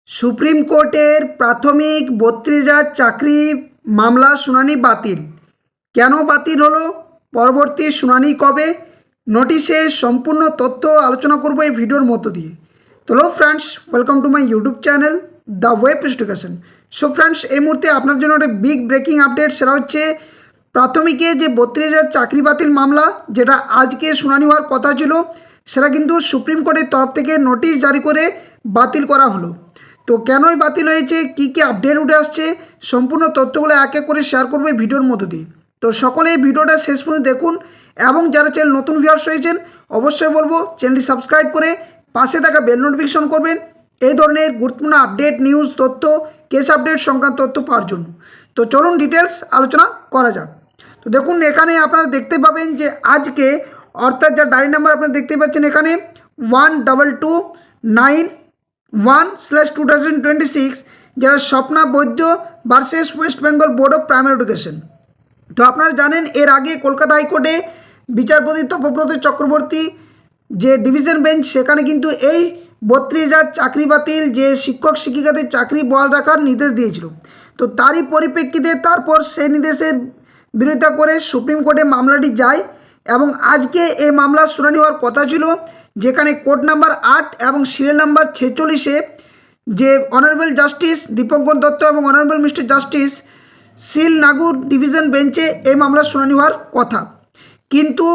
Supreme কোর্টের প্রাথমিক ৩২,০০০ চাকরি মামলা শুনানি বাতিল। কেন বাতিল হলো, পরবর্তী শুনানি কবে, নোটিশে সম্পূর্ণ তথ্য আলোচনা করব এই ভিডিওর মধ্য দিয়ে। তো hello friends, welcome to my YouTube channel the web education. So friends, এই মুহূর্তে আপনার জন্য একটা বিগ ব্রেকিং আপডেট। সেটা হচ্ছে প্রাথমিকে যে ৩২,০০০ চাকরি বাতিল মামলা, যেটা আজকে শুনানি হওয়ার কথা ছিল, সেটা কিন্তু সুপ্রিম কোর্টের তরফ থেকে নোটিশ জারি করে বাতিল করা হলো। তো কেনই বাতিল হয়েছে, কী কী আপডেট উঠে আসছে, সম্পূর্ণ তথ্যগুলো এক এক করে শেয়ার করবে ভিডিওর মধ্য দিয়ে। তো সকলে এই ভিডিওটা শেষ পর্যন্ত দেখুন এবং যারা চ্যানেল নতুন ভিউয়ার্স রয়েছেন অবশ্যই বলবো চ্যানেলটি সাবস্ক্রাইব করে পাশে থাকা বেল নোটিফিকেশন করবেন এই ধরনের গুরুত্বপূর্ণ আপডেট, নিউজ, তথ্য, কেস আপডেট সংক্রান্ত তথ্য পাওয়ার জন্য। তো চলুন ডিটেলস আলোচনা করা যাক। তো দেখুন, এখানে আপনারা দেখতে পাবেন যে আজকে, অর্থাৎ যা ডায়েরি নাম্বার আপনারা দেখতে পাচ্ছেন এখানে 1229/1/2026, যারা Swapna Baidya versus West Bengal board of primary education. তো আপনারা জানেন এর আগে কলকাতা হাইকোর্টে বিচারপতি তপব্রত চক্রবর্তী যে ডিভিশন বেঞ্চ, সেখানে কিন্তু এই ৩২,০০০ চাকরি বাতিল, যে শিক্ষক শিক্ষিকাদের চাকরি বহাল রাখার নির্দেশ দিয়েছিল। তো তারই পরিপ্রেক্ষিতে তারপর সেই নির্দেশের বিরোধিতা করে সুপ্রিম কোর্টে মামলাটি যায় এবং আজকে এই মামলার শুনানি হওয়ার কথা ছিল, যেখানে কোর্ট নাম্বার 8 এবং সিরিয়াল নাম্বার 46-এ যে অনারেবল জাস্টিস দীপঙ্কর দত্ত এবং অনারেবল মিস্টার জাস্টিস সিল নাগুর ডিভিশন বেঞ্চে এই মামলার শুনানি হওয়ার কথা। কিন্তু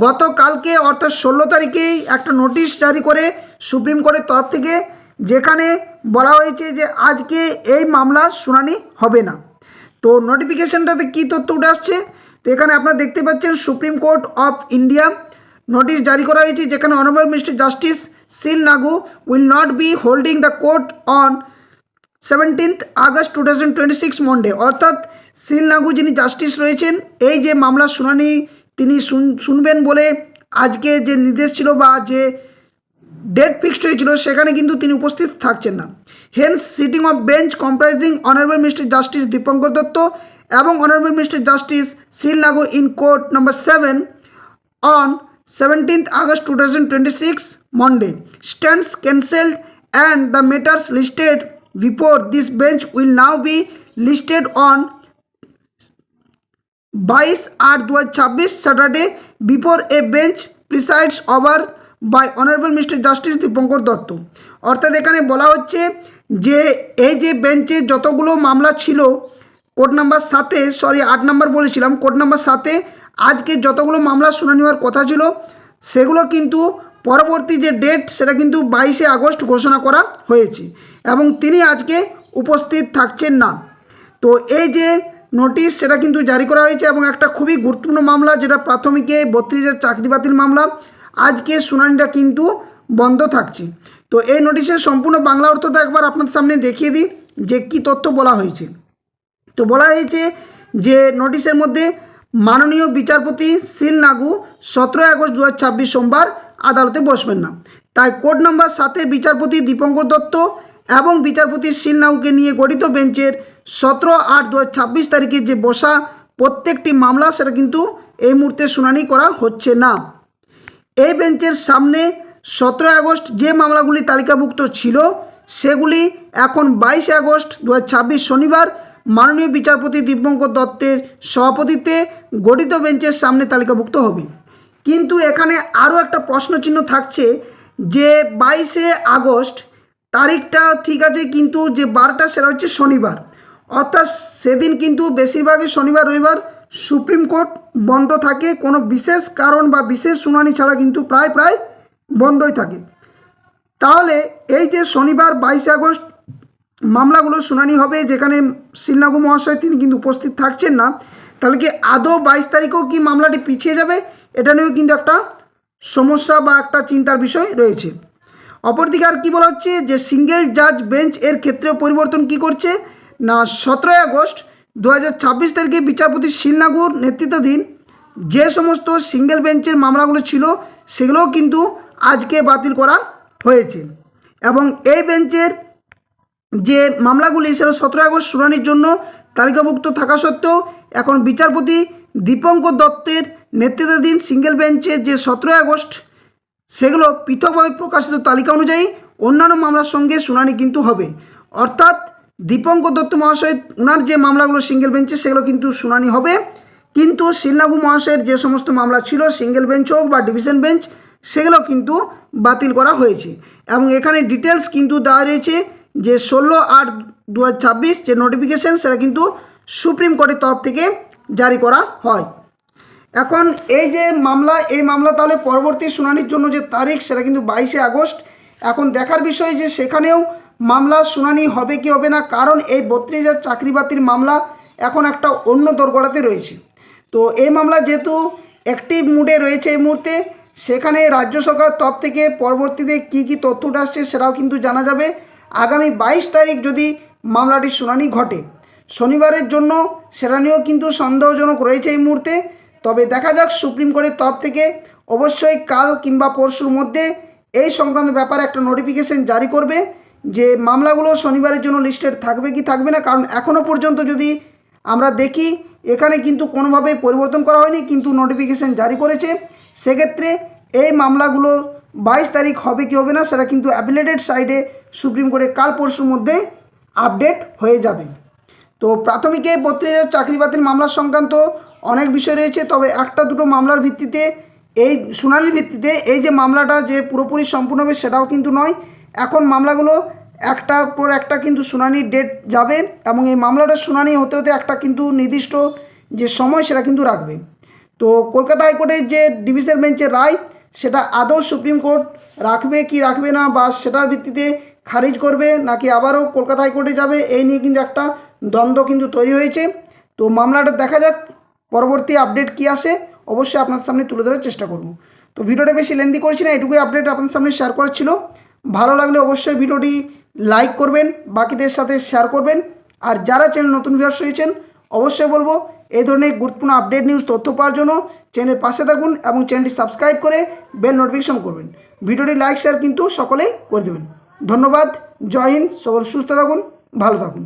গতকালকে অর্থাৎ 16 তারিখেই একটা নোটিশ জারি করে সুপ্রিম কোর্টের তরফ থেকে, যেখানে বলা হয়েছে যে আজকে এই মামলার শুনানি হবে না। তো নোটিফিকেশনটাতে কী তথ্য উঠে আসছে, তো এখানে আপনারা দেখতে পাচ্ছেন supreme court of India notice জারি করা হয়েছে, যেখানে অনারেবল মিস্টার জাস্টিস সিল নাগু will not be holding the court on 17th August 2026 Monday. অর্থাৎ সিল নাগু যিনি জাস্টিস রয়েছেন, এই যে মামলার শুনানি তিনি শুনবেন বলে আজকে যে নির্দেশ ছিল বা যে ডেট ফিক্সড হয়েছিল, সেখানে কিন্তু তিনি উপস্থিত থাকছেন না। Hence sitting of bench comprising honourable mister justice Dipankar Datta এবং অনারেবল মিস্টার জাস্টিস সিল নাগু in court number 7 on 17th August 2026 Monday stands cancelled, and the matters listed before this bench will now be listed on 22/8/2026 Saturday before a bench presides over by Honorable Mr. Justice Dipankar Dutta. অর্থাৎ এখানে বলা হচ্ছে যে এই যে বেঞ্চে যতগুলো মামলা ছিল কোর্ট নাম্বার 7-এ, 8 নাম্বার বলেছিলাম, কোর্ট নাম্বার 7-এ আজকে যতগুলো মামলার শুনানি হওয়ার কথা ছিল, সেগুলো কিন্তু পরবর্তী যে ডেট সেটা কিন্তু 22শে আগস্ট ঘোষণা করা হয়েছে এবং তিনি আজকে উপস্থিত থাকছেন না। তো এই যে নোটিশ সেটা কিন্তু জারি করা হয়েছে এবং একটা খুবই গুরুত্বপূর্ণ মামলা, যেটা প্রাথমিকে ৩২,০০০ চাকরি বাতিল মামলা, আজকে শুনানিটা কিন্তু বন্ধ থাকছে। তো এই নোটিশের সম্পূর্ণ বাংলা অর্থটা একবার আপনাদের সামনে দেখিয়ে দিই যে কী তথ্য বলা হয়েছে। তো বলা হয়েছে যে নোটিশের মধ্যে মাননীয় বিচারপতি সিল নাগু 17 আগস্ট 2026 সোমবার আদালতে বসবেন না, তাই কোর্ট নাম্বার 7-এ বিচারপতি দীপঙ্কর দত্ত এবং বিচারপতি সিল নাগুকে নিয়ে গঠিত বেঞ্চের 17/8/2026 তারিখে যে বসা প্রত্যেকটি মামলা, সেটা কিন্তু এই মুহূর্তে শুনানি করা হচ্ছে না। এই বেঞ্চের সামনে 17 আগস্ট যে মামলাগুলি তালিকাভুক্ত ছিল, সেগুলি এখন 22 আগস্ট 2026 শনিবার মাননীয় বিচারপতি দীপঙ্কর দত্তের সভাপতিত্বে গঠিত বেঞ্চের সামনে তালিকাভুক্ত হবে। কিন্তু এখানে আরও একটা প্রশ্নচিহ্ন থাকছে যে 22শে আগস্ট তারিখটা ঠিক আছে, কিন্তু যে বারটা সেটা হচ্ছে শনিবার, অর্থাৎ সেদিন কিন্তু বেশিরভাগই শনিবার রবিবার সুপ্রিম কোর্ট বন্ধ থাকে, কোনো বিশেষ কারণ বা বিশেষ শুনানি ছাড়া কিন্তু প্রায় বন্ধই থাকে। তাহলে এই যে শনিবার 22শে আগস্ট মামলাগুলো শুনানি হবে, যেখানে সিল নাগু মহাশয় তিনি কিন্তু উপস্থিত থাকছেন না, তাহলে কি আদৌ 22 তারিখেও কি মামলাটি পিছিয়ে যাবে? এটা নিয়েও কিন্তু একটা সমস্যা বা একটা চিন্তার বিষয় রয়েছে। অপরদিকে আর কী বলা হচ্ছে যে সিঙ্গেল জাজ বেঞ্চ এর ক্ষেত্রেও পরিবর্তন কি করছে না, 17 আগস্ট 2026 তারিখে বিচারপতি সিল নাগুর নেতৃত্বাধীন যে সমস্ত সিঙ্গেল বেঞ্চের মামলাগুলো ছিল, সেগুলোও কিন্তু আজকে বাতিল করা হয়েছে এবং এই বেঞ্চের যে মামলাগুলি সেটা 17 আগস্ট শুনানির জন্য তালিকাভুক্ত থাকা সত্ত্বেও এখন বিচারপতি দীপঙ্কর দত্তের নেতৃত্বাধীন সিঙ্গেল বেঞ্চে যে 17 আগস্ট সেগুলো পৃথকভাবে প্রকাশিত তালিকা অনুযায়ী অন্যান্য মামলার সঙ্গে শুনানি কিন্তু হবে। অর্থাৎ দীপঙ্কর দত্ত মহাশয় ওনার যে মামলাগুলো সিঙ্গেল বেঞ্চে সেগুলো কিন্তু শুনানি হবে, কিন্তু শিলনাগু মহাশয়ের যে সমস্ত মামলা ছিল সিঙ্গেল বেঞ্চ হোক বা ডিভিশন বেঞ্চ সেগুলো কিন্তু বাতিল করা হয়েছে। এবং এখানে ডিটেলস কিন্তু দেওয়া রয়েছে যে 16/8/2026 যে নোটিফিকেশান সেটা কিন্তু সুপ্রিম কোর্টের তরফ থেকে জারি করা হয়। এখন এই যে মামলা, এই মামলা তাহলে পরবর্তী শুনানির জন্য যে তারিখ সেটা কিন্তু 22শে আগস্ট। এখন দেখার বিষয় যে সেখানেও মামলা শুনানি হবে কি হবে না, কারণ এই 32,000 চাকরি বাতিল মামলা এখন একটা অন্য দোরগোড়াতে রয়েছে। তো এই মামলা যেহেতু অ্যাক্টিভ মুডে রয়েছে এই মুহূর্তে, সেখানে রাজ্য সরকার তরফ থেকে পরবর্তীতে কী কী তথ্য উঠে আসছে সেটাও কিন্তু জানা যাবে। আগামী 22 তারিখ যদি মামলাটির শুনানি ঘটে শনিবারের জন্য, সেটা নিয়েও কিন্তু সন্দেহজনক রয়েছে এই মুহূর্তে। তবে দেখা যাক সুপ্রিম কোর্টের তরফ থেকে অবশ্যই কাল কিংবা পরশুর মধ্যে এই সংক্রান্ত ব্যাপারে একটা নোটিফিকেশন জারি করবে যে মামলাগুলো শনিবারের জন্য লিস্টেড থাকবে কি থাকবে না। কারণ এখনও পর্যন্ত যদি আমরা দেখি এখানে কিন্তু কোনোভাবেই পরিবর্তন করা হয়নি, কিন্তু নোটিফিকেশন জারি করেছে। সেক্ষেত্রে এই মামলাগুলো 22 তারিখ হবে কি হবে না সেটা কিন্তু অ্যাপিলেটেড সাইডে সুপ্রিম কোর্টে কাল পরশুর মধ্যে আপডেট হয়ে যাবে। তো প্রাথমিকে 32,000 চাকরি বাতিল মামলার সংক্রান্ত অনেক বিষয় রয়েছে, তবে একটা দুটো মামলার ভিত্তিতে এই শুনানির ভিত্তিতে এই যে মামলাটা যে পুরোপুরি সম্পূর্ণ হবে সেটাও কিন্তু নয়। এখন মামলাগুলো একটার পর একটা কিন্তু শুনানির ডেট যাবে এবং এই মামলাটার শুনানি হতে হতে একটা কিন্তু নির্দিষ্ট যে সময় সেটা কিন্তু রাখবে। তো কলকাতা হাইকোর্টের যে ডিভিশন বেঞ্চের রায় সেটা আদৌ সুপ্রিম কোর্ট রাখবে কি রাখবে না, বা সেটার ভিত্তিতে খারিজ করবে নাকি আবারও কলকাতা হাইকোর্টে যাবে, এই নিয়ে কিন্তু একটা দ্বন্দ্ব কিন্তু তৈরি হয়েছে। তো মামলাটা দেখা যাক পরবর্তী আপডেট কী আসে, অবশ্যই আপনার সামনে তুলে ধরার চেষ্টা করব। তো ভিডিওটা বেশি লেন্দি করছি না, এটুকুই আপডেট আপনার সামনে শেয়ার করার ছিল। ভালো লাগলে অবশ্যই ভিডিওটি লাইক করবেন, বাকিদের সাথে শেয়ার করবেন। আর যারা চ্যানেল নতুন ভিউয়ার্স হয়েছেন অবশ্যই বলবো এই ধরনের গুরুত্বপূর্ণ আপডেট নিউজ তথ্য পাওয়ার জন্য চ্যানেলের পাশে থাকুন এবং চ্যানেলটি সাবস্ক্রাইব করে বেল নোটিফিকেশন করবেন। ভিডিওটি লাইক শেয়ার কিন্তু সকলেই করে দেবেন। ধন্যবাদ, জয় হিন্দ, সকল সুস্থ থাকুন, ভালো থাকুন।